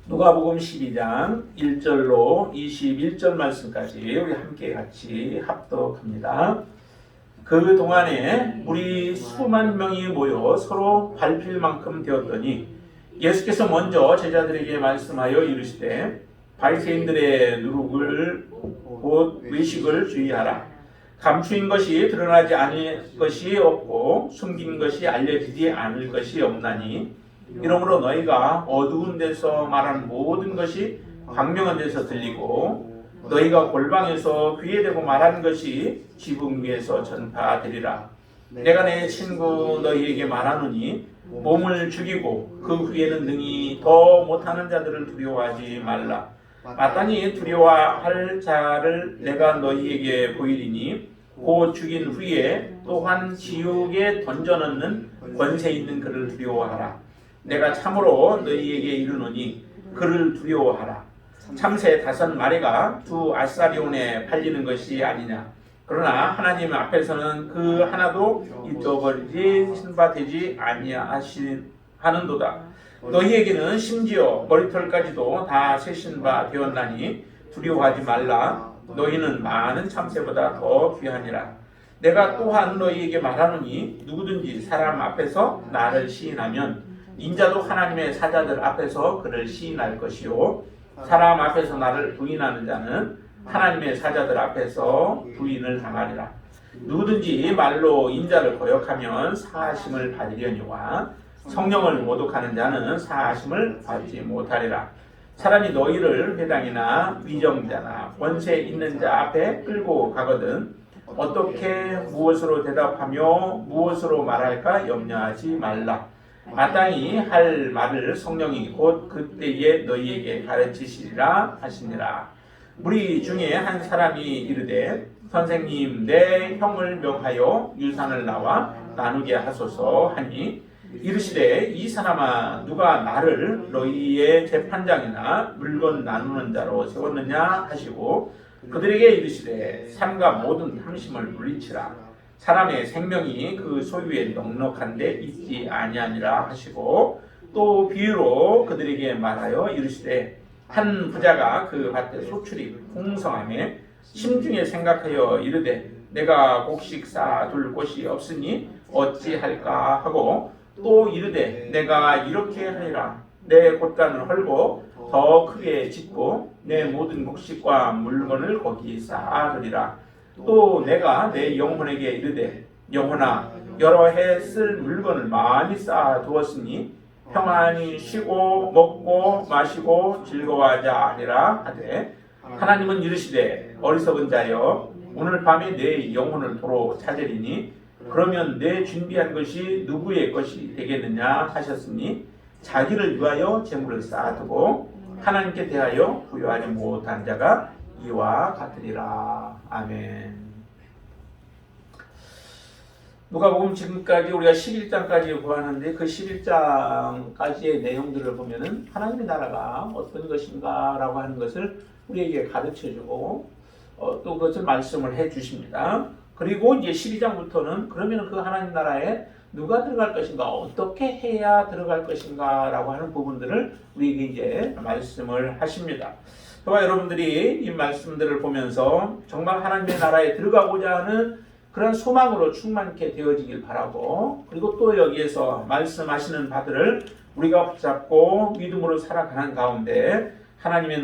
누가복음 12장 1절로 21절 말씀까지 우리 함께 같이 합독합니다. 그 동안에 우리 수만 명이 모여 서로 밟힐 만큼 되었더니 예수께서 먼저 제자들에게 말씀하여 이르시되 바리새인들의 누룩을 곧 외식을 주의하라. 감추인 것이 드러나지 않을 것이 없고 숨긴 것이 알려지지 않을 것이 없나니 이러므로 너희가 어두운 데서 말하는 모든 것이 광명한 데서 들리고 너희가 골방에서 귀에 대고 말하는 것이 지붕 위에서 전파되리라. 내가 내 친구 너희에게 말하노니 몸을 죽이고 그 후에는 능히 더 못하는 자들을 두려워하지 말라. 마땅히 두려워할 자를 내가 너희에게 보이리니 곧 죽인 후에 또한 지옥에 던져넣는 권세 있는 그를 두려워하라. 내가 참으로 너희에게 이르노니 그를 두려워하라. 참새 5마리가 2아사리온에 팔리는 것이 아니냐. 그러나 하나님 앞에서는 그 하나도 잊어버리지 신바되지 아니하는도다. 너희에게는 심지어 머리털까지도 다 세신 바 되었나니 두려워하지 말라. 너희는 많은 참새보다 더 귀하니라. 내가 또한 너희에게 말하노니 누구든지 사람 앞에서 나를 시인하면 인자도 하나님의 사자들 앞에서 그를 시인할 것이요 사람 앞에서 나를 부인하는 자는 하나님의 사자들 앞에서 부인을 당하리라. 누구든지 말로 인자를 거역하면 사하심을 받으려니와 성령을 모독하는 자는 사하심을 받지 못하리라. 사람이 너희를 회당이나 위정자나 권세 있는 자 앞에 끌고 가거든 어떻게 무엇으로 대답하며 무엇으로 말할까 염려하지 말라. 마땅히 할 말을 성령이 곧 그때에 너희에게 가르치시리라 하시니라. 무리 중에 한 사람이 이르되 선생님 내 형을 명하여 유산을 나와 나누게 하소서 하니 이르시되 이 사람아 누가 나를 너희의 재판장이나 물건 나누는 자로 세웠느냐 하시고 그들에게 이르시되 삶과 모든 탐심을 물리치라. 사람의 생명이 그 소유에 넉넉한데 있지 아니하니라 하시고 또 비유로 그들에게 말하여 이르시되 한 부자가 그 밭에 소출이 풍성하며 심중에 생각하여 이르되 내가 곡식 쌓아둘 곳이 없으니 어찌할까 하고 또 이르되 내가 이렇게 하리라. 내 곳간을 헐고 더 크게 짓고 내 모든 곡식과 물건을 거기 쌓아두리라. 또 내가 내 영혼에게 이르되 영혼아 여러 해 쓸 물건을 많이 쌓아두었으니 평안히 쉬고 먹고 마시고 즐거워하자 하리라 하되 하나님은 이르시되 어리석은 자여 오늘 밤에 내 영혼을 도로 찾으리니 그러면 내 준비한 것이 누구의 것이 되겠느냐 하셨으니 자기를 위하여 재물을 쌓아두고 하나님께 대하여 부여하지 못한 자가 이와 같으리라. 아멘. 누가복음 지금까지 우리가 11장까지 보았는데 그 11장까지의 내용들을 보면은 하나님의 나라가 어떤 것인가라고 하는 것을 우리에게 가르쳐주고 또 그것을 말씀을 해주십니다. 그리고 이제 12장부터는 그러면 그 하나님 나라에 누가 들어갈 것인가, 어떻게 해야 들어갈 것인가라고 하는 부분들을 우리에게 이제 말씀을 하십니다. 저와 여러분들이 이 말씀들을 보면서 정말 하나님의 나라에 들어가고자 하는 그런 소망으로 충만케 되어지길 바라고 그리고 또 여기에서 말씀하시는 바들을 우리가 붙잡고 믿음으로 살아가는 가운데 하나님의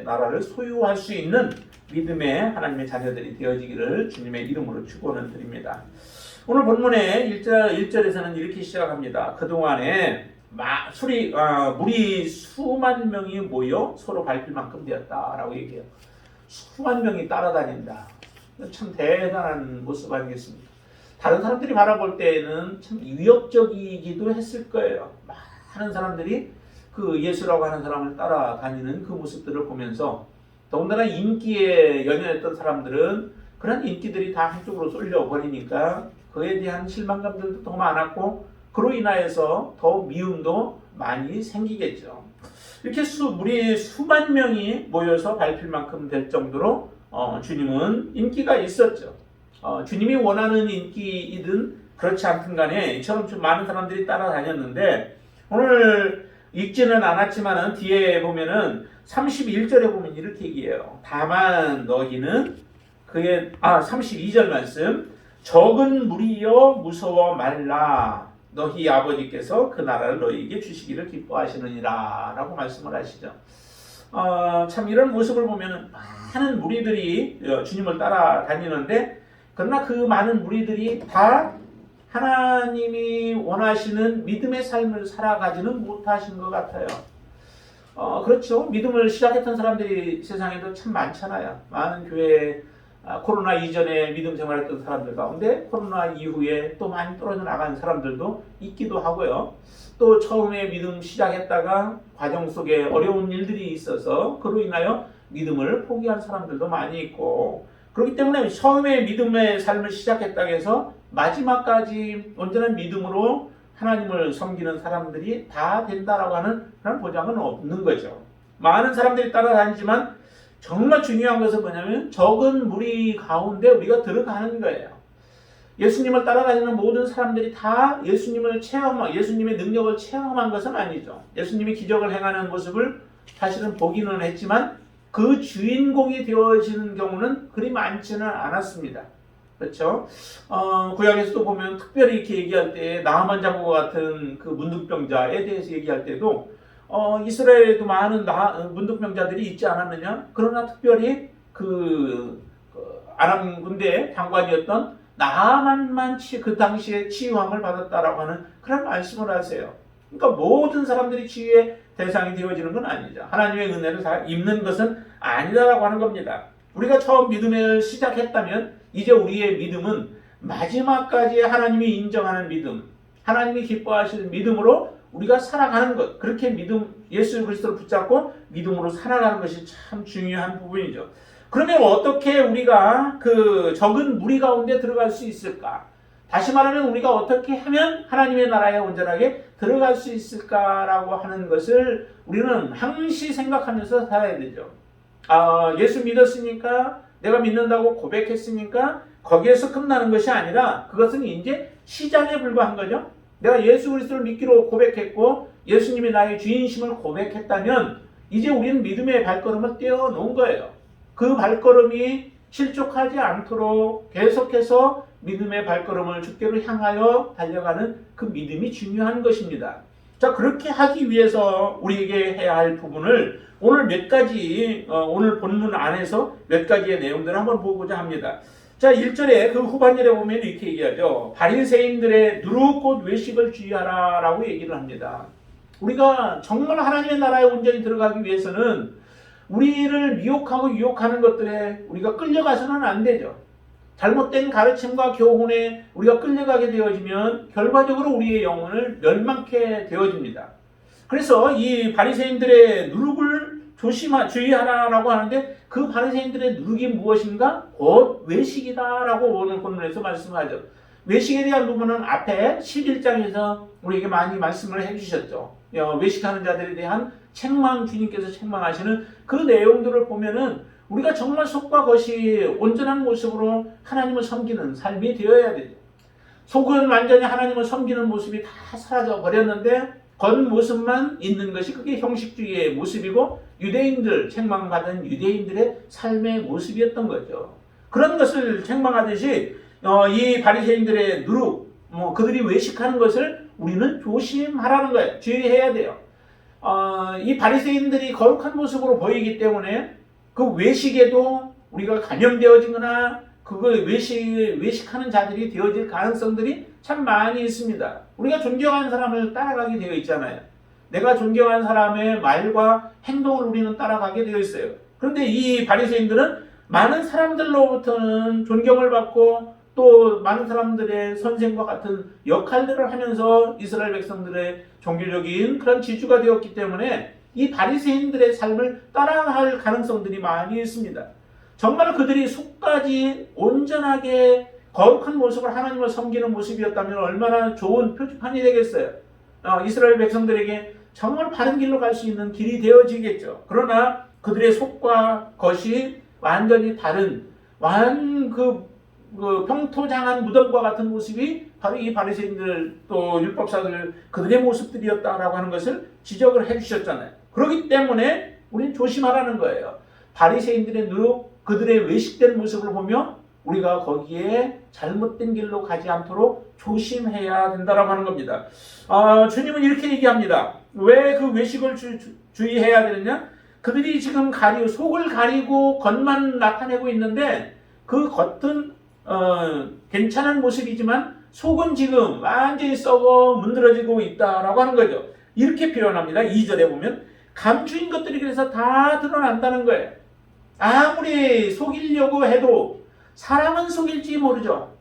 나라를 소유할 수 있는 믿음의 하나님의 자녀들이 되어지기를 주님의 이름으로 축원을 드립니다. 오늘 본문의 1절에서는 이렇게 시작합니다. 그동안에 무리 수만 명이 모여 서로 밟힐 만큼 되었다라고 얘기해요. 수만 명이 따라다닌다. 참 대단한 모습 아니겠습니까? 다른 사람들이 바라볼 때에는 참 위협적이기도 했을 거예요. 많은 사람들이 그 예수라고 하는 사람을 따라다니는 그 모습들을 보면서 더군다나 인기에 연연했던 사람들은 그런 인기들이 다 한쪽으로 쏠려버리니까 그에 대한 실망감들도 더 많았고 그로 인하여서 더 미움도 많이 생기겠죠. 이렇게 무리 수만 명이 모여서 밟힐 만큼 될 정도로 주님은 인기가 있었죠. 주님이 원하는 인기이든 그렇지 않든 간에 이처럼 좀 많은 사람들이 따라다녔는데 오늘 읽지는 않았지만은 뒤에 보면은 31절에 보면 이렇게 얘기해요. 다만 너희는 32절 말씀. 적은 무리여 무서워 말라. 너희 아버지께서 그 나라를 너희에게 주시기를 기뻐하시느니라 라고 말씀을 하시죠. 참 이런 모습을 보면 많은 무리들이 주님을 따라다니는데, 그러나 그 많은 무리들이 다 하나님이 원하시는 믿음의 삶을 살아가지는 못하신 것 같아요. 그렇죠. 믿음을 시작했던 사람들이 세상에도 참 많잖아요. 많은 교회에 코로나 이전에 믿음 생활했던 사람들 가운데 코로나 이후에 또 많이 떨어져 나간 사람들도 있기도 하고요. 또 처음에 믿음 시작했다가 과정 속에 어려운 일들이 있어서 그로 인하여 믿음을 포기한 사람들도 많이 있고, 그렇기 때문에 처음에 믿음의 삶을 시작했다고 해서 마지막까지 온전한 믿음으로 하나님을 섬기는 사람들이 다 된다라고 하는 그런 보장은 없는 거죠. 많은 사람들이 따라다니지만 정말 중요한 것은 뭐냐면 적은 무리 가운데 우리가 들어가는 거예요. 예수님을 따라다니는 모든 사람들이 다 예수님의 능력을 체험한 것은 아니죠. 예수님이 기적을 행하는 모습을 사실은 보기는 했지만 그 주인공이 되어지는 경우는 그리 많지는 않았습니다. 그렇죠? 구약에서도 보면 특별히 이렇게 얘기할 때 나아만 장군과 같은 그 문둥병자에 대해서 얘기할 때도 이스라엘에도 많은 문둥병자들이 있지 않았느냐? 그러나 특별히 그 아람 군대 장관이었던 나아만만 그 당시에 치유함을 받았다라고 하는 그런 말씀을 하세요. 그러니까 모든 사람들이 치유의 대상이 되어지는 건 아니죠. 하나님의 은혜를 다 입는 것은 아니다라고 하는 겁니다. 우리가 처음 믿음을 시작했다면 이제 우리의 믿음은 마지막까지 하나님이 인정하는 믿음, 하나님이 기뻐하시는 믿음으로 우리가 살아가는 것, 그렇게 예수 그리스도를 붙잡고 믿음으로 살아가는 것이 참 중요한 부분이죠. 그러면 어떻게 우리가 그 적은 무리 가운데 들어갈 수 있을까? 다시 말하면 우리가 어떻게 하면 하나님의 나라에 온전하게 들어갈 수 있을까라고 하는 것을 우리는 항시 생각하면서 살아야 되죠. 예수 믿었으니까, 내가 믿는다고 고백했으니까 거기에서 끝나는 것이 아니라 그것은 이제 시작에 불과한 거죠. 내가 예수 그리스도를 믿기로 고백했고 예수님이 나의 주인심을 고백했다면 이제 우리는 믿음의 발걸음을 떼어놓은 거예요. 그 발걸음이 실족하지 않도록 계속해서 믿음의 발걸음을 주께로 향하여 달려가는 그 믿음이 중요한 것입니다. 자, 그렇게 하기 위해서 우리에게 해야 할 부분을 오늘 몇 가지, 오늘 본문 안에서 몇 가지의 내용들을 한번 보고자 합니다. 자, 1절에 그 후반절에 보면 이렇게 얘기하죠. 바리새인들의 누룩꽃 외식을 주의하라 라고 얘기를 합니다. 우리가 정말 하나님의 나라에 온전히 들어가기 위해서는 우리를 미혹하고 유혹하는 것들에 우리가 끌려가서는 안 되죠. 잘못된 가르침과 교훈에 우리가 끌려가게 되어지면 결과적으로 우리의 영혼을 멸망케 되어집니다. 그래서 이 바리새인들의 누룩을 주의하라라고 하는데 그 바리새인들의 누룩이 무엇인가? 곧 외식이다라고 오늘 본문에서 말씀하죠. 외식에 대한 부분은 앞에 11장에서 우리에게 많이 말씀을 해주셨죠. 외식하는 자들에 대한 책망, 주님께서 책망하시는 그 내용들을 보면은 우리가 정말 속과 겉이 온전한 모습으로 하나님을 섬기는 삶이 되어야 되죠. 속은 완전히 하나님을 섬기는 모습이 다 사라져 버렸는데 겉모습만 있는 것이 그게 형식주의의 모습이고 유대인들, 책망받은 유대인들의 삶의 모습이었던 거죠. 그런 것을 책망하듯이 이 바리새인들의 누룩, 그들이 외식하는 것을 우리는 조심하라는 거예요. 주의해야 돼요. 이 바리새인들이 거룩한 모습으로 보이기 때문에 그 외식에도 우리가 감염되어지거나 그걸 외식하는 자들이 되어질 가능성들이 참 많이 있습니다. 우리가 존경하는 사람을 따라가게 되어 있잖아요. 내가 존경하는 사람의 말과 행동을 우리는 따라가게 되어 있어요. 그런데 이 바리새인들은 많은 사람들로부터는 존경을 받고 또 많은 사람들의 선생과 같은 역할들을 하면서 이스라엘 백성들의 종교적인 그런 지주가 되었기 때문에 이 바리새인들의 삶을 따라갈 가능성들이 많이 있습니다. 정말 그들이 속까지 온전하게 거룩한 모습을 하나님을 섬기는 모습이었다면 얼마나 좋은 표지판이 되겠어요. 이스라엘 백성들에게 정말 바른 길로 갈 수 있는 길이 되어지겠죠. 그러나 그들의 속과 겉이 완전히 다른 평토장한 무덤과 같은 모습이 바로 이 바리새인들 또 율법사들 그들의 모습들이었다라고 하는 것을 지적을 해주셨잖아요. 그렇기 때문에 우리는 조심하라는 거예요. 바리새인들의 그들의 외식된 모습을 보며 우리가 거기에 잘못된 길로 가지 않도록 조심해야 된다라고 하는 겁니다. 주님은 이렇게 얘기합니다. 왜 그 외식을 주의해야 되느냐? 그들이 지금 속을 가리고 겉만 나타내고 있는데 그 겉은 괜찮은 모습이지만 속은 지금 완전히 썩어 문드러지고 있다라고 하는 거죠. 이렇게 표현합니다. 2절에 보면 감추인 것들이 그래서 다 드러난다는 거예요. 아무리 속이려고 해도 사람은 속일지 모르죠.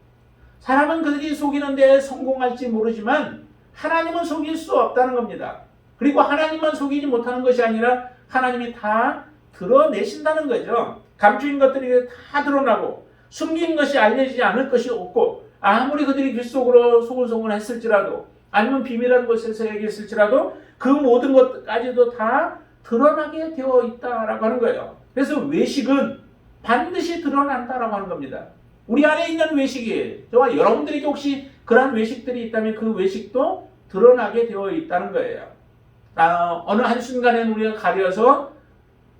사람은 그들이 속이는데 성공할지 모르지만 하나님은 속일 수 없다는 겁니다. 그리고 하나님만 속이지 못하는 것이 아니라 하나님이 다 드러내신다는 거죠. 감추인 것들이 다 드러나고 숨긴 것이 알려지지 않을 것이 없고 아무리 그들이 귓속으로 소곤소곤 했을지라도 아니면 비밀한 곳에서 얘기했을지라도 그 모든 것까지도 다 드러나게 되어 있다라고 하는 거예요. 그래서 외식은 반드시 드러난다라고 하는 겁니다. 우리 안에 있는 외식이 저와 여러분들에게 혹시 그러한 외식들이 있다면 그 외식도 드러나게 되어 있다는 거예요. 어느 한순간에는 우리가 가려서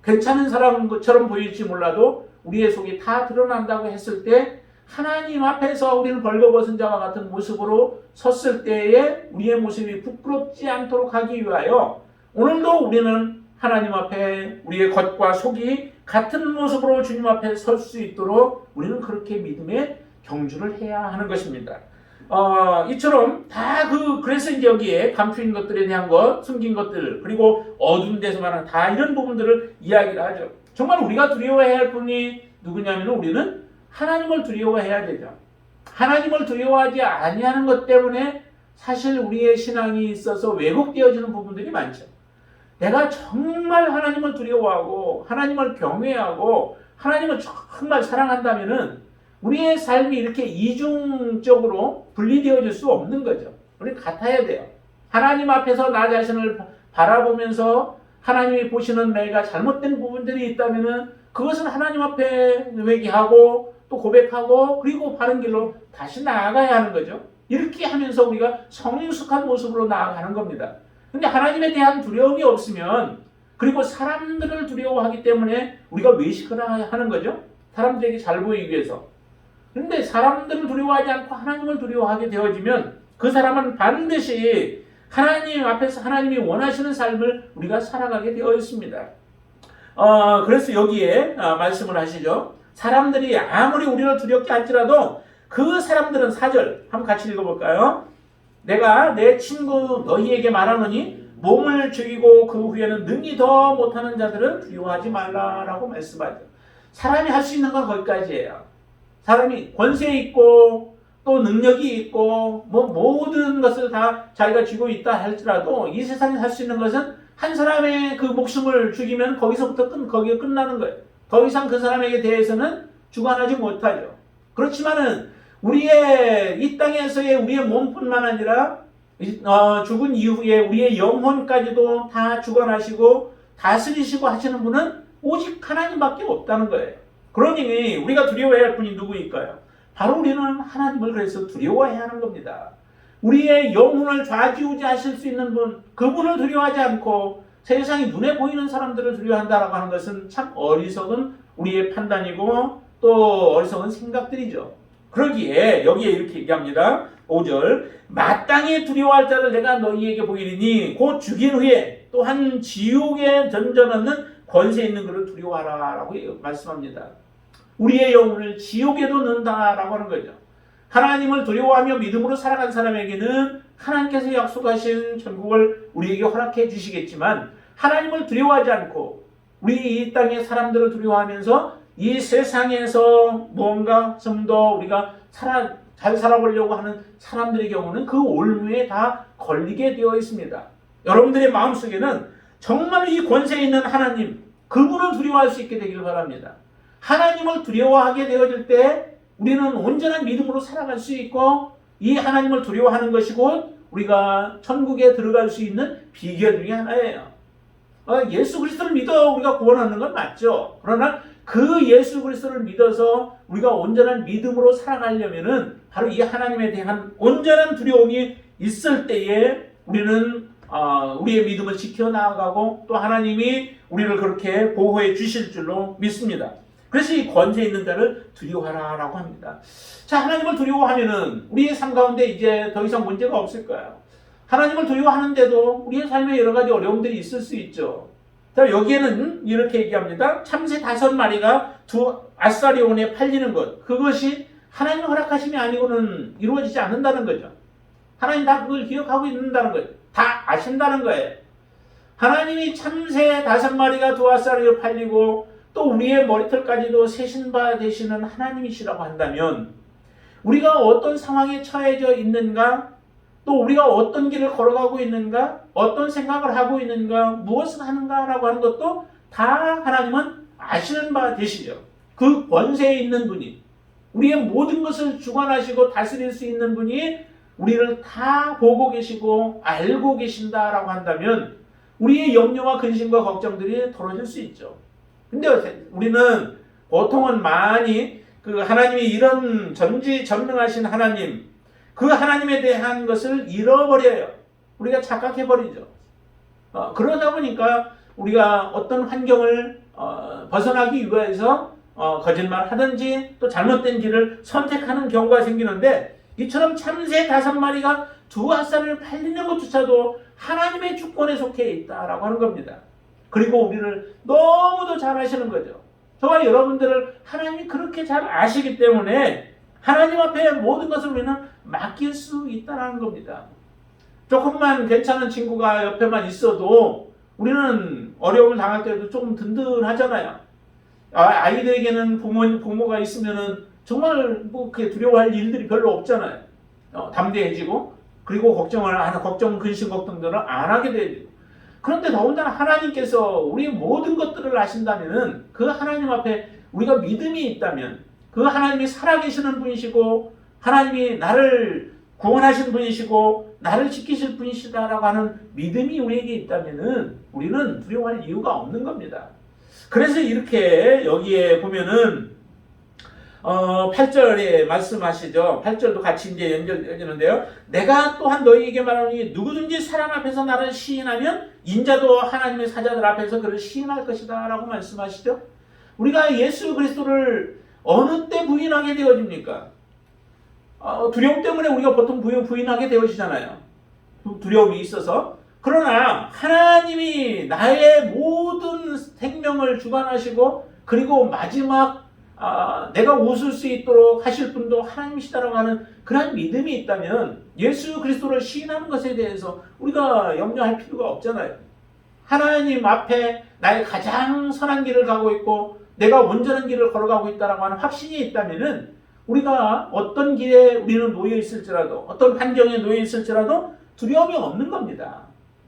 괜찮은 사람처럼 보일지 몰라도 우리의 속이 다 드러난다고 했을 때 하나님 앞에서 우리는 벌거벗은 자와 같은 모습으로 섰을 때에 우리의 모습이 부끄럽지 않도록 하기 위하여 오늘도 우리는 하나님 앞에 우리의 겉과 속이 같은 모습으로 주님 앞에 설 수 있도록 우리는 그렇게 믿음의 경주를 해야 하는 것입니다. 이처럼 그래서 이제 여기에 감추인 것들에 대한 것, 숨긴 것들, 그리고 어두운 데서 말하는 다 이런 부분들을 이야기를 하죠. 정말 우리가 두려워해야 할 분이 누구냐면 우리는 하나님을 두려워해야 되죠. 하나님을 두려워하지 아니하는 것 때문에 사실 우리의 신앙이 있어서 왜곡되어지는 부분들이 많죠. 내가 정말 하나님을 두려워하고 하나님을 경외하고 하나님을 정말 사랑한다면은 우리의 삶이 이렇게 이중적으로 분리되어질 수 없는 거죠. 우리 같아야 돼요. 하나님 앞에서 나 자신을 바라보면서 하나님이 보시는 내가 잘못된 부분들이 있다면은 그것은 하나님 앞에 회개하고 또 고백하고 그리고 바른 길로 다시 나아가야 하는 거죠. 이렇게 하면서 우리가 성숙한 모습으로 나아가는 겁니다. 근데 하나님에 대한 두려움이 없으면 그리고 사람들을 두려워하기 때문에 우리가 외식을 하는 거죠. 사람들에게 잘 보이기 위해서. 근데 사람들을 두려워하지 않고 하나님을 두려워하게 되어지면 그 사람은 반드시 하나님 앞에서 하나님이 원하시는 삶을 우리가 살아가게 되어 있습니다. 그래서 여기에 말씀을 하시죠. 사람들이 아무리 우리를 두렵게 할지라도 그 사람들은 4절 한번 같이 읽어볼까요? 내가 내 친구 너희에게 말하노니 몸을 죽이고 그 후에는 능히 더 못하는 자들은 두려워하지 말라라고 말씀하죠. 사람이 할 수 있는 건 거기까지예요. 사람이 권세 있고 또 능력이 있고 모든 것을 다 자기가 쥐고 있다 할지라도 이 세상에 할 수 있는 것은 한 사람의 그 목숨을 죽이면 거기서부터 거기가 끝나는 거예요. 더 이상 그 사람에게 대해서는 주관하지 못하죠. 그렇지만은 우리의 이 땅에서의 우리의 몸뿐만 아니라 죽은 이후에 우리의 영혼까지도 다 주관하시고 다스리시고 하시는 분은 오직 하나님밖에 없다는 거예요. 그러니 우리가 두려워해야 할 분이 누구일까요? 바로 우리는 하나님을 그래서 두려워해야 하는 겁니다. 우리의 영혼을 좌지우지하실 수 있는 분, 그분을 두려워하지 않고 세상에 눈에 보이는 사람들을 두려워한다라고 하는 것은 참 어리석은 우리의 판단이고 또 어리석은 생각들이죠. 그러기에 여기에 이렇게 얘기합니다. 5절 마땅히 두려워할 자를 내가 너희에게 보이리니 곧 죽인 후에 또한 지옥에 던져넣는 권세 있는 그를 두려워하라 라고 말씀합니다. 우리의 영혼을 지옥에도 넣는다라고 하는 거죠. 하나님을 두려워하며 믿음으로 살아간 사람에게는 하나님께서 약속하신 천국을 우리에게 허락해 주시겠지만 하나님을 두려워하지 않고 우리 이 땅의 사람들을 두려워하면서 이 세상에서 무언가 좀 더 우리가 잘 살아보려고 하는 사람들의 경우는 그 올무에 다 걸리게 되어 있습니다. 여러분들의 마음속에는 정말 이 권세 있는 하나님, 그분을 두려워할 수 있게 되기를 바랍니다. 하나님을 두려워하게 되어질 때 우리는 온전한 믿음으로 살아갈 수 있고 이 하나님을 두려워하는 것이 곧 우리가 천국에 들어갈 수 있는 비결 중에 하나예요. 예수 그리스도를 믿어 우리가 구원하는 건 맞죠. 그러나 그 예수 그리스도를 믿어서 우리가 온전한 믿음으로 살아가려면은 바로 이 하나님에 대한 온전한 두려움이 있을 때에 우리는 우리의 믿음을 지켜나가고 또 하나님이 우리를 그렇게 보호해 주실 줄로 믿습니다. 그래서 이 권세 있는 자를 두려워하라라고 합니다. 자, 하나님을 두려워하면은 우리의 삶 가운데 이제 더 이상 문제가 없을 거예요. 하나님을 두려워하는데도 우리의 삶에 여러 가지 어려움들이 있을 수 있죠. 자, 여기에는 이렇게 얘기합니다. 참새 5마리가 두 아사리온에 팔리는 것, 그것이 하나님 허락하심이 아니고는 이루어지지 않는다는 거죠. 하나님 다 그걸 기억하고 있는다는 거예요. 다 아신다는 거예요. 하나님이 참새 5마리가 두 아사리로 팔리고 또 우리의 머리털까지도 세신 바 되시는 하나님이시라고 한다면 우리가 어떤 상황에 처해져 있는가, 또 우리가 어떤 길을 걸어가고 있는가, 어떤 생각을 하고 있는가, 무엇을 하는가라고 하는 것도 다 하나님은 아시는 바 되시죠. 그 권세에 있는 분이, 우리의 모든 것을 주관하시고 다스릴 수 있는 분이 우리를 다 보고 계시고 알고 계신다라고 한다면 우리의 염려와 근심과 걱정들이 덜어질 수 있죠. 근데 우리는 보통은 많이 그 하나님이 이런 전지전능하신 하나님, 그 하나님에 대한 것을 잃어버려요. 우리가 착각해버리죠. 그러다 보니까 우리가 어떤 환경을 벗어나기 위해서 거짓말 하든지 또 잘못된 길을 선택하는 경우가 생기는데, 이처럼 참새 5마리가 두 아사리를 팔리는 것조차도 하나님의 주권에 속해 있다라고 하는 겁니다. 그리고 우리를 너무도 잘 아시는 거죠. 저와 여러분들을 하나님이 그렇게 잘 아시기 때문에 하나님 앞에 모든 것을 우리는 맡길 수 있다는 겁니다. 조금만 괜찮은 친구가 옆에만 있어도 우리는 어려움을 당할 때도 조금 든든하잖아요. 아이들에게는 부모가 있으면은 정말 그렇게 두려워할 일들이 별로 없잖아요. 담대해지고, 그리고 걱정, 근심, 걱정들을 안 하게 되죠. 그런데 더군다나 하나님께서 우리의 모든 것들을 아신다면은 그 하나님 앞에 우리가 믿음이 있다면, 그 하나님이 살아계시는 분이시고 하나님이 나를 구원하신 분이시고 나를 지키실 분이시다라고 하는 믿음이 우리에게 있다면은 우리는 두려워할 이유가 없는 겁니다. 그래서 이렇게 여기에 보면은 8절에 말씀하시죠. 8절도 같이 이제 연결되는데요. 내가 또한 너희에게 말하노니 누구든지 사람 앞에서 나를 시인하면 인자도 하나님의 사자들 앞에서 그를 시인할 것이다 라고 말씀하시죠. 우리가 예수 그리스도를 어느 때 부인하게 되어집니까? 두려움 때문에 우리가 보통 부인하게 되어지잖아요. 두려움이 있어서. 그러나 하나님이 나의 모든 생명을 주관하시고 그리고 마지막 내가 웃을 수 있도록 하실 분도 하나님이시다라고 하는 그런 믿음이 있다면 예수 그리스도를 시인하는 것에 대해서 우리가 염려할 필요가 없잖아요. 하나님 앞에 나의 가장 선한 길을 가고 있고 내가 온전한 길을 걸어가고 있다라고 하는 확신이 있다면은 우리가 어떤 길에 우리는 놓여 있을지라도, 어떤 환경에 놓여 있을지라도 두려움이 없는 겁니다.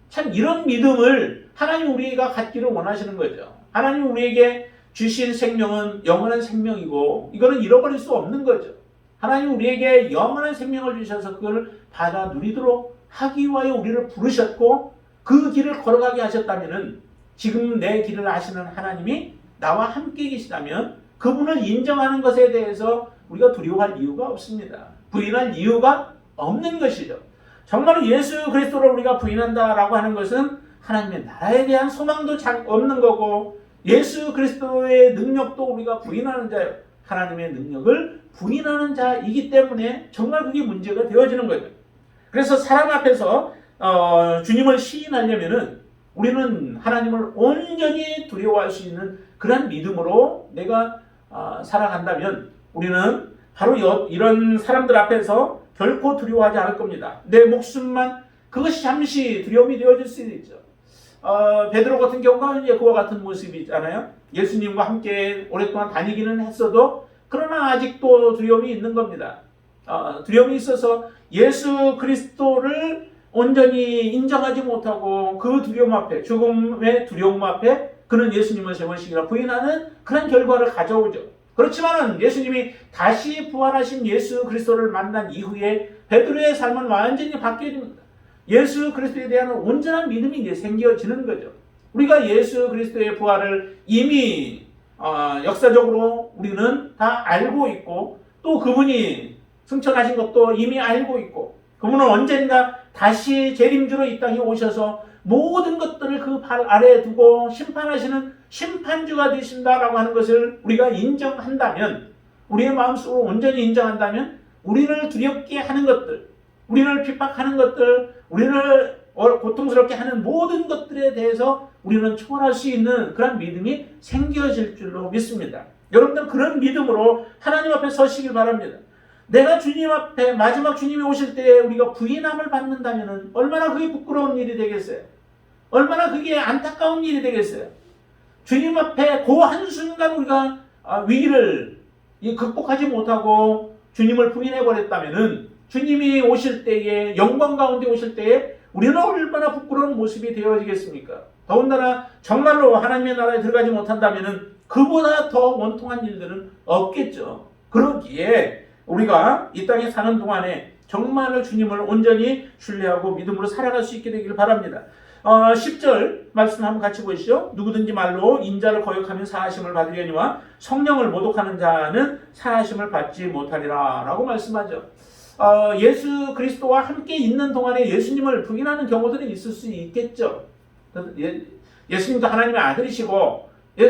참 이런 믿음을 하나님 우리가 갖기를 원하시는 거죠. 하나님 우리에게 주신 생명은 영원한 생명이고 이거는 잃어버릴 수 없는 거죠. 하나님 우리에게 영원한 생명을 주셔서 그걸 받아 누리도록 하기 위하여 우리를 부르셨고 그 길을 걸어가게 하셨다면은 지금 내 길을 아시는 하나님이 나와 함께 계시다면 그분을 인정하는 것에 대해서 우리가 두려워할 이유가 없습니다. 부인할 이유가 없는 것이죠. 정말 예수 그리스도를 우리가 부인한다라고 하는 것은 하나님의 나라에 대한 소망도 없는 거고 예수 그리스도의 능력도 우리가 부인하는 자예요. 하나님의 능력을 부인하는 자이기 때문에 정말 그게 문제가 되어지는 거죠. 그래서 사람 앞에서 주님을 시인하려면은 우리는 하나님을 온전히 두려워할 수 있는 그런 믿음으로 내가 살아간다면 우리는 바로 이런 사람들 앞에서 결코 두려워하지 않을 겁니다. 내 목숨만 그것이 잠시 두려움이 되어질 수 있죠. 베드로 같은 경우가 이제 그와 같은 모습이잖아요. 예수님과 함께 오랫동안 다니기는 했어도 그러나 아직도 두려움이 있는 겁니다. 두려움이 있어서 예수 그리스도를 온전히 인정하지 못하고 그 두려움 앞에, 죽음의 두려움 앞에 그는 예수님을 세 번씩이나 부인하는 그런 결과를 가져오죠. 그렇지만 예수님이 다시 부활하신 예수 그리스도를 만난 이후에 베드로의 삶은 완전히 바뀌어집니다. 예수 그리스도에 대한 온전한 믿음이 이제 생겨지는 거죠. 우리가 예수 그리스도의 부활을 이미 역사적으로 우리는 다 알고 있고 또 그분이 승천하신 것도 이미 알고 있고 그분은 언젠가 다시 재림주로 이 땅에 오셔서 모든 것들을 그 발 아래에 두고 심판하시는 심판주가 되신다라고 하는 것을 우리가 인정한다면 우리의 마음속으로 온전히 인정한다면 우리를 두렵게 하는 것들 우리를 핍박하는 것들 우리를 고통스럽게 하는 모든 것들에 대해서 우리는 초월할 수 있는 그런 믿음이 생겨질 줄로 믿습니다. 여러분들 그런 믿음으로 하나님 앞에 서시길 바랍니다. 내가 주님 앞에 마지막 주님이 오실 때에 우리가 부인함을 받는다면 얼마나 그게 부끄러운 일이 되겠어요. 얼마나 그게 안타까운 일이 되겠어요. 주님 앞에 그 한순간 우리가 위기를 극복하지 못하고 주님을 부인해버렸다면 주님이 오실 때에 영광 가운데 오실 때에 우리는 얼마나 부끄러운 모습이 되어지겠습니까? 더군다나 정말로 하나님의 나라에 들어가지 못한다면 그보다 더 원통한 일들은 없겠죠. 그러기에 우리가 이 땅에 사는 동안에 정말로 주님을 온전히 신뢰하고 믿음으로 살아갈 수 있게 되기를 바랍니다. 10절 말씀 한번 같이 보시죠. 누구든지 말로 인자를 거역하면 사하심을 받으려니와 성령을 모독하는 자는 사하심을 받지 못하리라 라고 말씀하죠. 예수 그리스도와 함께 있는 동안에 예수님을 부인하는 경우들이 있을 수 있겠죠. 예수님도 하나님의 아들이시고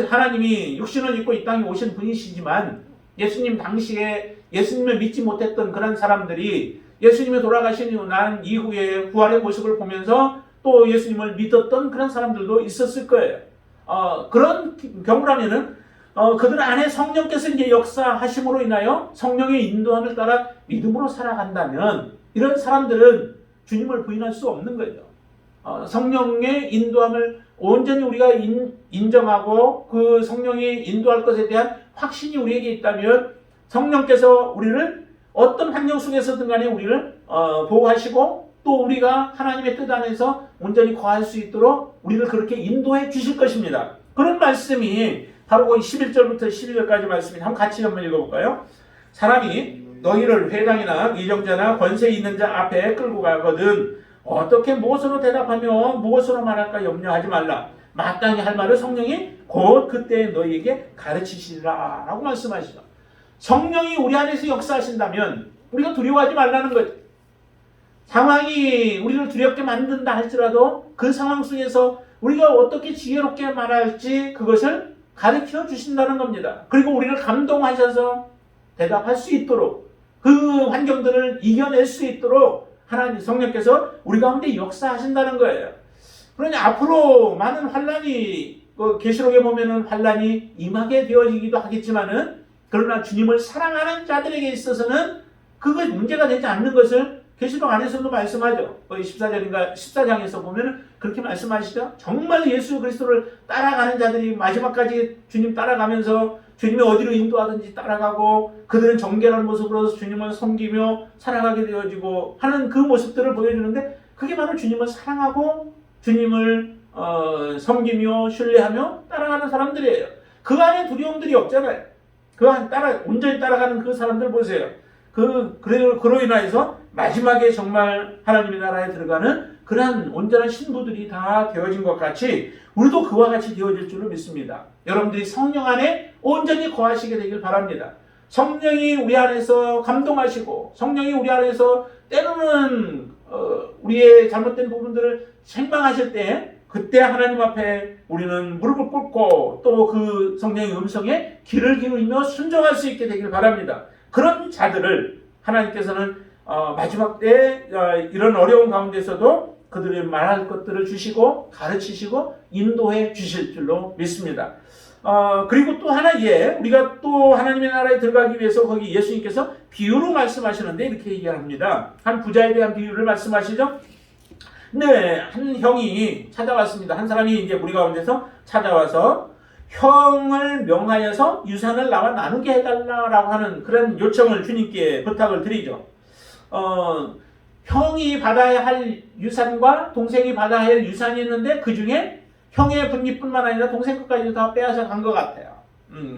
하나님이 육신을 입고 이 땅에 오신 분이시지만 예수님 당시에 예수님을 믿지 못했던 그런 사람들이 예수님이 돌아가신 난 이후에 부활의 모습을 보면서 또 예수님을 믿었던 그런 사람들도 있었을 거예요. 그런 경우라면은 그들 안에 성령께서 이제 역사하심으로 인하여 성령의 인도함을 따라 믿음으로 살아간다면 이런 사람들은 주님을 부인할 수 없는 거죠. 성령의 인도함을 온전히 우리가 인정하고 그 성령이 인도할 것에 대한 확신이 우리에게 있다면 성령께서 우리를 어떤 환경 속에서든 간에 우리를 보호하시고 또 우리가 하나님의 뜻 안에서 온전히 거할 수 있도록 우리를 그렇게 인도해 주실 것입니다. 그런 말씀이 바로 그 11절부터 12절까지 말씀이 같이 한번 읽어볼까요? 사람이 너희를 회당이나 이정자나 권세 있는 자 앞에 끌고 가거든 어떻게 무엇으로 대답하며 무엇으로 말할까 염려하지 말라. 마땅히 할 말을 성령이 곧 그때 너희에게 가르치시리라 라고 말씀하시죠. 성령이 우리 안에서 역사하신다면 우리가 두려워하지 말라는 거죠. 상황이 우리를 두렵게 만든다 할지라도 그 상황 속에서 우리가 어떻게 지혜롭게 말할지 그것을 가르쳐 주신다는 겁니다. 그리고 우리를 감동하셔서 대답할 수 있도록 그 환경들을 이겨낼 수 있도록 하나님 성령께서 우리 가운데 역사하신다는 거예요. 그러니 앞으로 많은 환란이 계시록에 보면은 환란이 임하게 되어지기도 하겠지만은 그러나 주님을 사랑하는 자들에게 있어서는 그것 문제가 되지 않는 것을 계시록 안에서도 말씀하죠. 14장에서 보면 그렇게 말씀하시죠. 정말 예수 그리스도를 따라가는 자들이 마지막까지 주님 따라가면서 주님이 어디로 인도하든지 따라가고 그들은 정결한 모습으로 주님을 섬기며 살아가게 되어지고 하는 그 모습들을 보여주는데 그게 바로 주님을 사랑하고 주님을 섬기며 신뢰하며 따라가는 사람들이에요. 그 안에 두려움들이 없잖아요. 그 안 온전히 따라가는 그 사람들 보세요. 그로 인하여서 마지막에 정말 하나님의 나라에 들어가는 그러한 온전한 신부들이 다 되어진 것 같이 우리도 그와 같이 되어질 줄로 믿습니다. 여러분들이 성령 안에 온전히 거하시게 되길 바랍니다. 성령이 우리 안에서 감동하시고 성령이 우리 안에서 때로는 우리의 잘못된 부분들을 생방하실 때 그때 하나님 앞에 우리는 무릎을 꿇고 또 그 성령의 음성에 귀를 기울이며 순종할 수 있게 되길 바랍니다. 그런 자들을 하나님께서는 마지막 때 이런 어려운 가운데서도 그들이 말할 것들을 주시고 가르치시고 인도해 주실 줄로 믿습니다. 그리고 또 하나에 우리가 또 하나님의 나라에 들어가기 위해서 거기 예수님께서 비유로 말씀하시는데 이렇게 얘기합니다. 한 부자에 대한 비유를 말씀하시죠. 네, 한 형이 찾아왔습니다. 한 사람이 이제 우리 가운데서 찾아와서 형을 명하여서 유산을 나와 나누게 해달라고 하는 그런 요청을 주님께 부탁을 드리죠. 형이 받아야 할 유산과 동생이 받아야 할 유산이 있는데 그 중에 형의 분깃뿐만 아니라 동생 것까지도 다 빼앗아 간 것 같아요.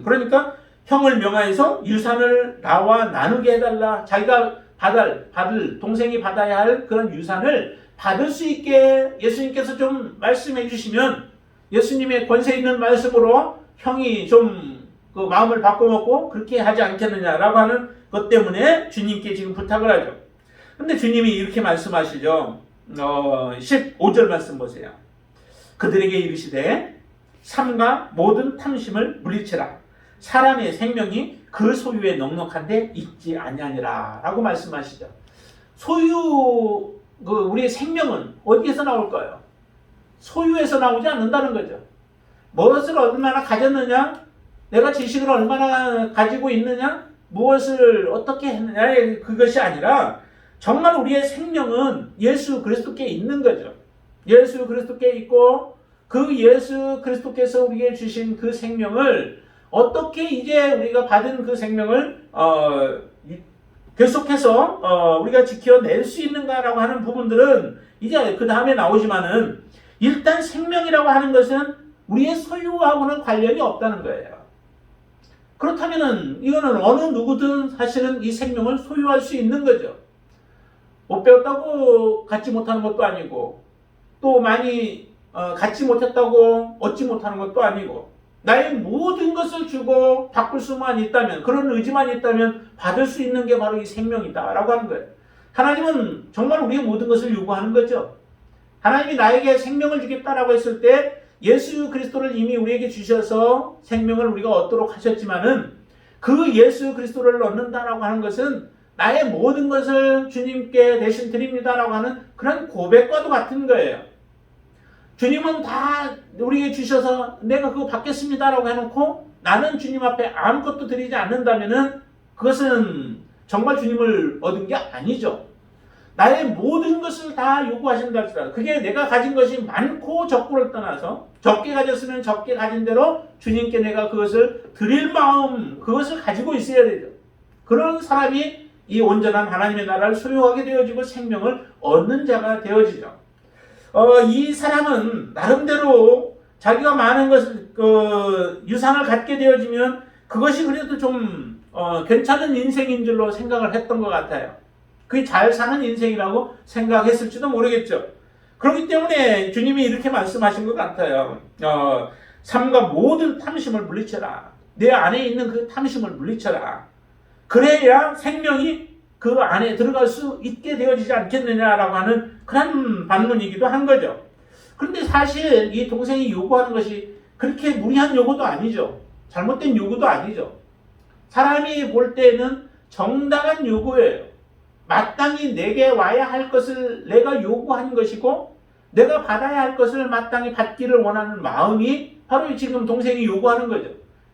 그러니까 형을 명하여서 유산을 나와 나누게 해달라. 자기가 받을 동생이 받아야 할 그런 유산을 받을 수 있게 예수님께서 좀 말씀해 주시면 예수님의 권세 있는 말씀으로 형이 좀 그 마음을 바꿔먹고 그렇게 하지 않겠느냐라고 하는 것 때문에 주님께 지금 부탁을 하죠. 근데 주님이 이렇게 말씀하시죠. 15절 말씀 보세요. 그들에게 이르시되 삼가 모든 탐심을 물리치라. 사람의 생명이 그 소유에 넉넉한데 있지 아니하니라 라고 말씀하시죠. 소유, 우리의 생명은 어디에서 나올까요? 소유에서 나오지 않는다는 거죠. 무엇을 얼마나 가졌느냐, 내가 지식을 얼마나 가지고 있느냐, 무엇을 어떻게 했느냐, 그것이 아니라 정말 우리의 생명은 예수 그리스도께 있는 거죠. 예수 그리스도께 있고 그 예수 그리스도께서 우리에게 주신 그 생명을 어떻게 이제 우리가 받은 그 생명을 계속해서 우리가 지켜낼 수 있는가라고 하는 부분들은 이제 그 다음에 나오지만은 일단 생명이라고 하는 것은 우리의 소유하고는 관련이 없다는 거예요. 그렇다면은 이거는 어느 누구든 사실은 이 생명을 소유할 수 있는 거죠. 못 배웠다고 갖지 못하는 것도 아니고 또 많이 갖지 못했다고 얻지 못하는 것도 아니고 나의 모든 것을 주고 바꿀 수만 있다면, 그런 의지만 있다면 받을 수 있는 게 바로 이 생명이다 라고 하는 거예요. 하나님은 정말 우리의 모든 것을 요구하는 거죠. 하나님이 나에게 생명을 주겠다라고 했을 때 예수 그리스도를 이미 우리에게 주셔서 생명을 우리가 얻도록 하셨지만은 그 예수 그리스도를 얻는다라고 하는 것은 나의 모든 것을 주님께 대신 드립니다라고 하는 그런 고백과도 같은 거예요. 주님은 다 우리에게 주셔서 내가 그거 받겠습니다라고 해놓고 나는 주님 앞에 아무것도 드리지 않는다면은 그것은 정말 주님을 얻은 게 아니죠. 나의 모든 것을 다 요구하신다 할지라도 그게 내가 가진 것이 많고 적고를 떠나서 적게 가졌으면 적게 가진 대로 주님께 내가 그것을 드릴 마음, 그것을 가지고 있어야 되죠. 그런 사람이 이 온전한 하나님의 나라를 소유하게 되어지고 생명을 얻는 자가 되어지죠. 이 사람은 나름대로 자기가 많은 것을 유산을 갖게 되어지면 그것이 그래도 좀 괜찮은 인생인 줄로 생각을 했던 것 같아요. 그게 잘 사는 인생이라고 생각했을지도 모르겠죠. 그렇기 때문에 주님이 이렇게 말씀하신 것 같아요. 삼가 모든 탐심을 물리쳐라. 내 안에 있는 그 탐심을 물리쳐라. 그래야 생명이 그 안에 들어갈 수 있게 되어지지 않겠느냐라고 하는 그런 반문이기도 한 거죠. 그런데 사실 이 동생이 요구하는 것이 그렇게 무리한 요구도 아니죠. 잘못된 요구도 아니죠. 사람이 볼 때는 정당한 요구예요. 마땅히 내게 와야 할 것을 내가 요구한 것이고 내가 받아야 할 것을 마땅히 받기를 원하는 마음이 바로 지금 동생이 요구하는 거죠.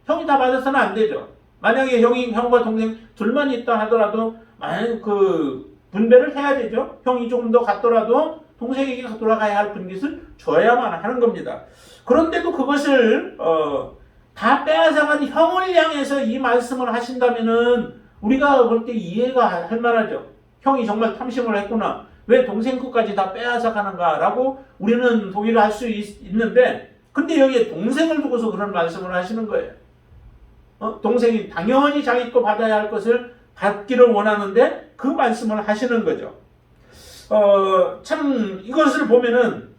형이 다 받아서는 안 되죠. 만약에 형과 동생 둘만 있다 하더라도 만약 그 분배를 해야 되죠. 형이 조금 더 갔더라도 동생에게 돌아가야 할 분깃을 줘야만 하는 겁니다. 그런데도 그것을 다 빼앗아간 형을 향해서 이 말씀을 하신다면은 우리가 볼 때 이해가 할 만하죠. 형이 정말 탐심을 했구나. 왜 동생 것까지 다 빼앗아가는가 라고 우리는 동의를 할 수 있는데 근데 여기에 동생을 두고서 그런 말씀을 하시는 거예요. 동생이 당연히 자기 거 받아야 할 것을 받기를 원하는데 그 말씀을 하시는 거죠. 참 이것을 보면은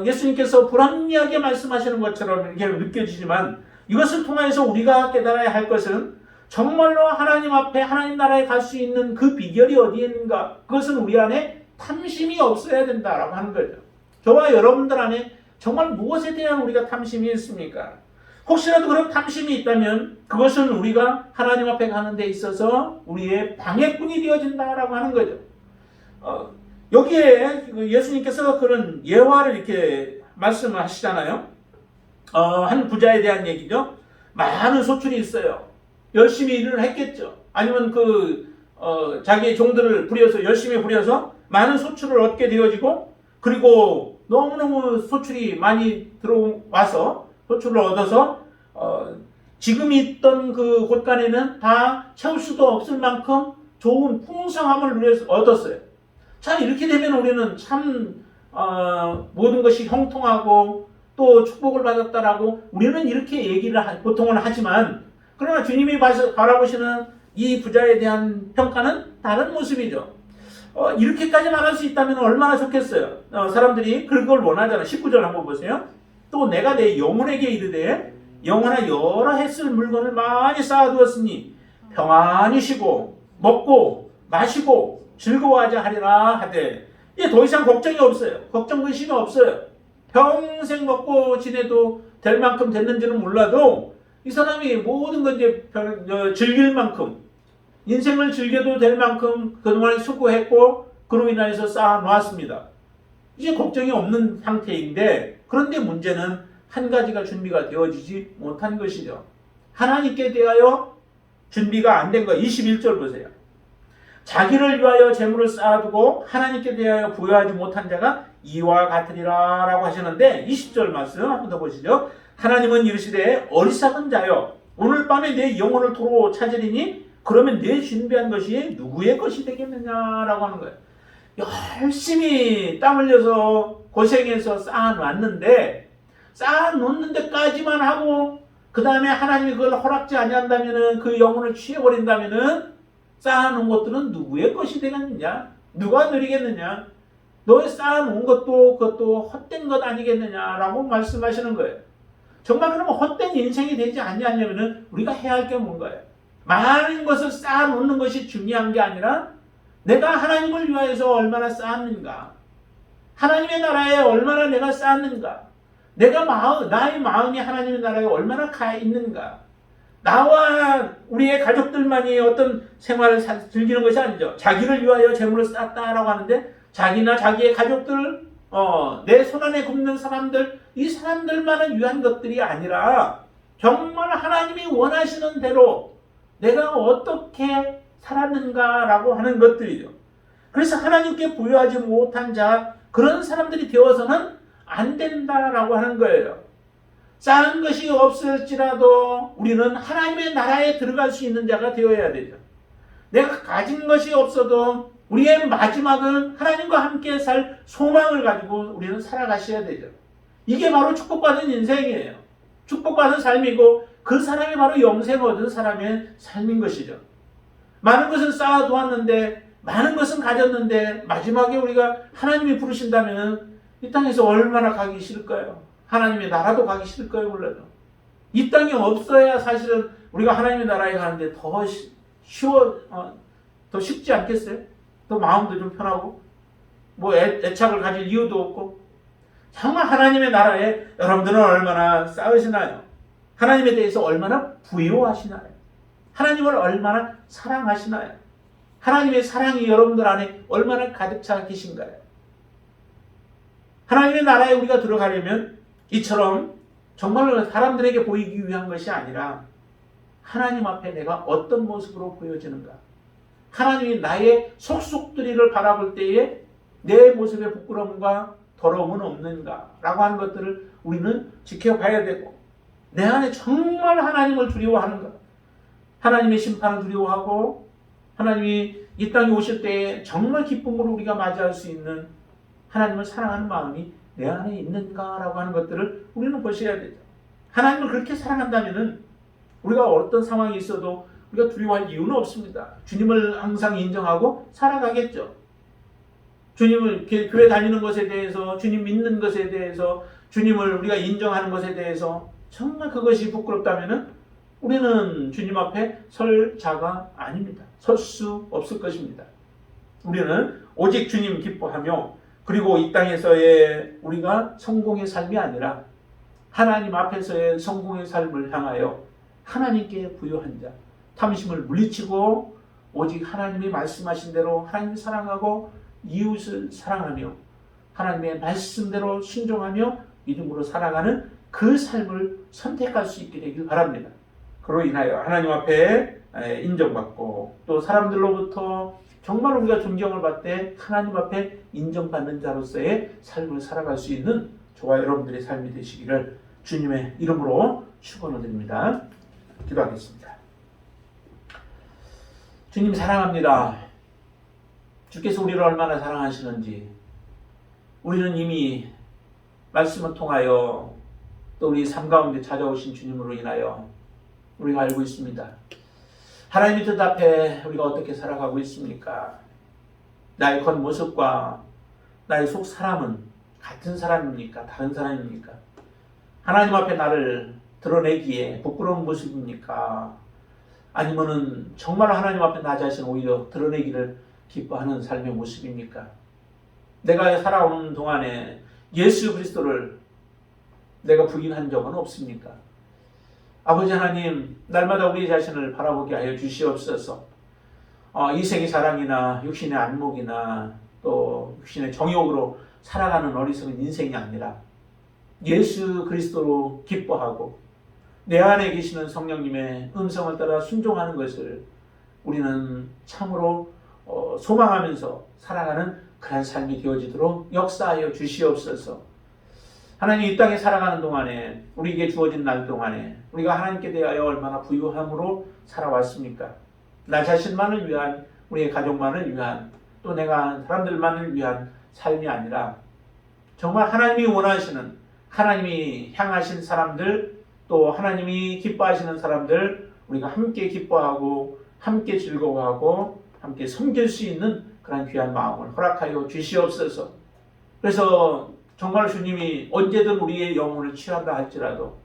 예수님께서 불합리하게 말씀하시는 것처럼 이렇게 느껴지지만 이것을 통해서 우리가 깨달아야 할 것은 정말로 하나님 앞에 하나님 나라에 갈 수 있는 그 비결이 어디에 있는가? 그것은 우리 안에 탐심이 없어야 된다라고 하는 거죠. 저와 여러분들 안에 정말 무엇에 대한 우리가 탐심이 있습니까? 혹시라도 그런 탐심이 있다면 그것은 우리가 하나님 앞에 가는 데 있어서 우리의 방해꾼이 되어진다라고 하는 거죠. 여기에 예수님께서 그런 예화를 이렇게 말씀하시잖아요. 한 부자에 대한 얘기죠. 많은 소출이 있어요. 열심히 일을 했겠죠. 아니면 자기의 종들을 부려서 열심히 부려서 많은 소출을 얻게 되어지고 그리고 너무너무 소출이 많이 들어와서 소출을 얻어서 지금 있던 그 곳간에는 다 채울 수도 없을 만큼 좋은 풍성함을 얻었어요. 자, 이렇게 되면 우리는 참 모든 것이 형통하고 또 축복을 받았다라고 우리는 이렇게 얘기를 보통은 하지만 그러나 주님이 바라보시는 이 부자에 대한 평가는 다른 모습이죠. 이렇게까지 말할 수 있다면 얼마나 좋겠어요. 사람들이 그걸 원하잖아. 19절 한번 보세요. 또 내가 내 영혼에게 이르되 영혼에 여러 해쓸 물건을 많이 쌓아두었으니 평안히 쉬고 먹고 마시고 즐거워하자 하리라 하되, 이제 더 이상 걱정이 없어요. 걱정 근심이 없어요. 평생 먹고 지내도 될 만큼 됐는지는 몰라도 이 사람이 모든 걸 이제 즐길 만큼, 인생을 즐겨도 될 만큼 그동안 수고했고 그로 인해서 쌓아놓았습니다. 이제 걱정이 없는 상태인데, 그런데 문제는 한 가지가 준비가 되어지지 못한 것이죠. 하나님께 대하여 준비가 안 된 거. 21절 보세요. 자기를 위하여 재물을 쌓아두고 하나님께 대하여 부여하지 못한 자가 이와 같으리라 라고 하시는데, 20절 말씀 한 번 더 보시죠. 하나님은 이르시되 어리석은 자여, 오늘 밤에 내 영혼을 도로 찾으리니 그러면 내 준비한 것이 누구의 것이 되겠느냐라고 하는 거예요. 열심히 땀 흘려서 고생해서 쌓아놨는데, 쌓아놓는 데까지만 하고 그 다음에 하나님이 그걸 허락지 아니한다면은, 그 영혼을 취해버린다면은 쌓아놓은 것들은 누구의 것이 되겠느냐? 누가 누리겠느냐? 너의 쌓아놓은 것도 그것도 헛된 것 아니겠느냐라고 말씀하시는 거예요. 정말 그러면 헛된 인생이 되지 않냐면은 우리가 해야 할 게 뭔가요? 많은 것을 쌓아놓는 것이 중요한 게 아니라 내가 하나님을 위하여서 얼마나 쌓았는가, 하나님의 나라에 얼마나 내가 쌓았는가, 나의 마음이 하나님의 나라에 얼마나 가 있는가, 나와 우리의 가족들만이 어떤 생활을 즐기는 것이 아니죠. 자기를 위하여 재물을 쌓았다라고 하는데, 자기나 자기의 가족들, 내 손안에 굽는 사람들, 이 사람들만을 위한 것들이 아니라 정말 하나님이 원하시는 대로 내가 어떻게 살았는가라고 하는 것들이죠. 그래서 하나님께 부여하지 못한 자, 그런 사람들이 되어서는 안 된다라고 하는 거예요. 쌓은 것이 없을지라도 우리는 하나님의 나라에 들어갈 수 있는 자가 되어야 되죠. 내가 가진 것이 없어도 우리의 마지막은 하나님과 함께 살 소망을 가지고 우리는 살아가셔야 되죠. 이게 바로 축복받은 인생이에요. 축복받은 삶이고, 그 사람이 바로 영생 얻은 사람의 삶인 것이죠. 많은 것을 쌓아두었는데, 많은 것은 가졌는데 마지막에 우리가 하나님이 부르신다면 이 땅에서 얼마나 가기 싫을까요? 하나님의 나라도 가기 싫을까요? 몰라도. 이 땅이 없어야 사실은 우리가 하나님의 나라에 가는데 더 더 쉽지 않겠어요? 더 마음도 좀 편하고, 뭐 애착을 가질 이유도 없고. 정말 하나님의 나라에 여러분들은 얼마나 쌓으시나요? 하나님에 대해서 얼마나 부요하시나요? 하나님을 얼마나 사랑하시나요? 하나님의 사랑이 여러분들 안에 얼마나 가득 차 계신가요? 하나님의 나라에 우리가 들어가려면 이처럼 정말로 사람들에게 보이기 위한 것이 아니라 하나님 앞에 내가 어떤 모습으로 보여지는가, 하나님이 나의 속속들이를 바라볼 때에 내 모습의 부끄러움과 더러움은 없는가 라고 하는 것들을 우리는 지켜봐야 되고, 내 안에 정말 하나님을 두려워하는가, 하나님의 심판을 두려워하고 하나님이 이 땅에 오실 때에 정말 기쁨으로 우리가 맞이할 수 있는 하나님을 사랑하는 마음이 내 안에 있는가라고 하는 것들을 우리는 보셔야 되죠. 하나님을 그렇게 사랑한다면은 우리가 어떤 상황이 있어도 우리가 두려워할 이유는 없습니다. 주님을 항상 인정하고 살아가겠죠. 주님을 교회 다니는 것에 대해서, 주님 믿는 것에 대해서, 주님을 우리가 인정하는 것에 대해서 정말 그것이 부끄럽다면은 우리는 주님 앞에 설 자가 아닙니다. 설 수 없을 것입니다. 우리는 오직 주님 기뻐하며, 그리고 이 땅에서의 우리가 성공의 삶이 아니라 하나님 앞에서의 성공의 삶을 향하여 하나님께 부여한 자, 탐심을 물리치고 오직 하나님이 말씀하신 대로 하나님을 사랑하고 이웃을 사랑하며 하나님의 말씀대로 순종하며 믿음으로 살아가는 그 삶을 선택할 수 있게 되길 바랍니다. 그로 인하여 하나님 앞에 인정받고, 또 사람들로부터 정말 우리가 존경을 받되 하나님 앞에 인정받는 자로서의 삶을 살아갈 수 있는 저와 여러분들의 삶이 되시기를 주님의 이름으로 축원을 드립니다. 기도하겠습니다. 주님 사랑합니다. 주께서 우리를 얼마나 사랑하시는지 우리는 이미 말씀을 통하여, 또 우리 삶 가운데 찾아오신 주님으로 인하여 우리가 알고 있습니다. 하나님의 뜻 앞에 우리가 어떻게 살아가고 있습니까? 나의 겉모습과 나의 속 사람은 같은 사람입니까? 다른 사람입니까? 하나님 앞에 나를 드러내기에 부끄러운 모습입니까? 아니면은 정말 하나님 앞에 나 자신 오히려 드러내기를 기뻐하는 삶의 모습입니까? 내가 살아오는 동안에 예수 그리스도를 내가 부인한 적은 없습니까? 아버지 하나님, 날마다 우리 자신을 바라보게 하여 주시옵소서. 이색의 자랑이나 육신의 안목이나 또 육신의 정욕으로 살아가는 어리석은 인생이 아니라 예수 그리스도로 기뻐하고 내 안에 계시는 성령님의 음성을 따라 순종하는 것을 우리는 참으로 소망하면서 살아가는 그런 삶이 되어지도록 역사하여 주시옵소서. 하나님, 이 땅에 살아가는 동안에 우리에게 주어진 날 동안에 우리가 하나님께 대하여 얼마나 부유함으로 살아왔습니까? 나 자신만을 위한, 우리의 가족만을 위한, 또 내가 사람들만을 위한 삶이 아니라 정말 하나님이 원하시는, 하나님이 향하신 사람들, 또 하나님이 기뻐하시는 사람들, 우리가 함께 기뻐하고 함께 즐거워하고 함께 섬길 수 있는 그런 귀한 마음을 허락하여 주시옵소서. 그래서 정말 주님이 언제든 우리의 영혼을 취한다 할지라도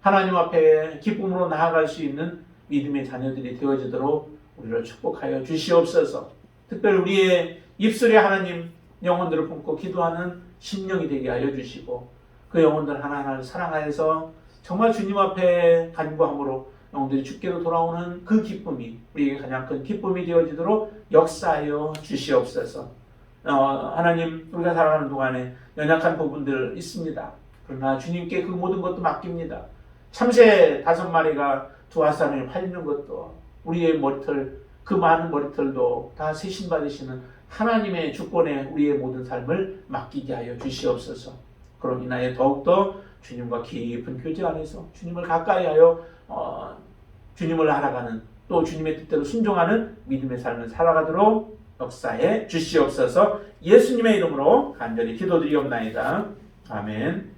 하나님 앞에 기쁨으로 나아갈 수 있는 믿음의 자녀들이 되어지도록 우리를 축복하여 주시옵소서. 특별히 우리의 입술에 하나님 영혼들을 품고 기도하는 심령이 되게 하여 주시고 그 영혼들 하나하나를 사랑하여서 정말 주님 앞에 간구함으로 영혼들이 주께로 돌아오는 그 기쁨이 우리에게 가장 큰 기쁨이 되어지도록 역사하여 주시옵소서. 하나님, 우리가 살아가는 동안에 연약한 부분들 있습니다. 그러나 주님께 그 모든 것도 맡깁니다. 참새 5마리가 두아산에 팔리는 것도 우리의 머리털, 그 많은 머리털도 다 세신 받으시는 하나님의 주권에 우리의 모든 삶을 맡기게 하여 주시옵소서. 그로 인하여 더욱더 주님과 깊은 교제 안에서 주님을 가까이 하여 주님을 알아가는, 또 주님의 뜻대로 순종하는 믿음의 삶을 살아가도록 역사해 주시옵소서. 예수님의 이름으로 간절히 기도드리옵나이다. 아멘.